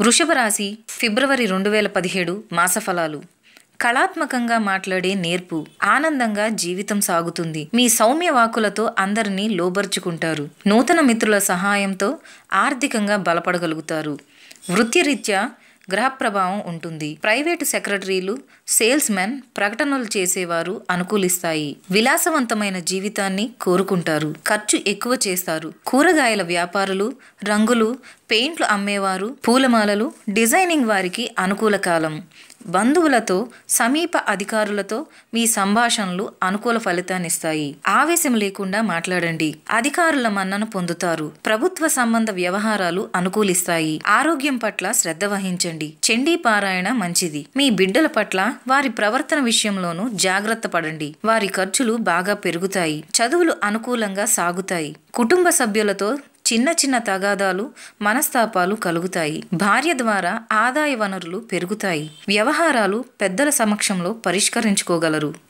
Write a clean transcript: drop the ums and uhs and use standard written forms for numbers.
వృషభ రాశి ఫిబ్రవరి 2017 మాసఫలాలు. కళాత్మకంగా మాట్లాడే నేర్పు. ఆనందంగా జీవితం సాగుతుంది. మీ సౌమ్య వాక్కులతో అందరినీ లోబర్చుకుంటారు. నూతన మిత్రుల సహాయంతో ఆర్థికంగా బలపడగలుగుతారు. వృత్తిరీత్యా గ్రహ ప్రభావం ఉంటుంది. ప్రైవేటు సెక్రటరీలు, సేల్స్ మెన్, ప్రకటనలు చేసేవారు అనుకూలిస్తాయి. విలాసవంతమైన జీవితాన్ని కోరుకుంటారు. ఖర్చు ఎక్కువ చేస్తారు. కూరగాయల వ్యాపారులు, రంగులు, పెయింట్లు అమ్మేవారు, పూలమాలలు, డిజైనింగ్ వారికి అనుకూల కాలం. బంధువులతో, సమీప అధికారులతో మీ సంభాషణలు అనుకూల ఫలితాన్నిస్తాయి. ఆవేశం లేకుండా మాట్లాడండి. అధికారుల మన్నన పొందుతారు. ప్రభుత్వ సంబంధ వ్యవహారాలు అనుకూలిస్తాయి. ఆరోగ్యం పట్ల శ్రద్ధ వహించండి. చండీ పారాయణ మంచిది. మీ బిడ్డల పట్ల వారి ప్రవర్తన విషయంలోనూ జాగ్రత్త పడండి. వారి ఖర్చులు బాగా పెరుగుతాయి. చదువులు అనుకూలంగా సాగుతాయి. కుటుంబ సభ్యులతో చిన్న చిన్న తగాదాలు, మనస్తాపాలు కలుగుతాయి. భార్య ద్వారా ఆదాయ వనరులు పెరుగుతాయి. వ్యవహారాలు పెద్దల సమక్షంలో పరిష్కరించుకోగలరు.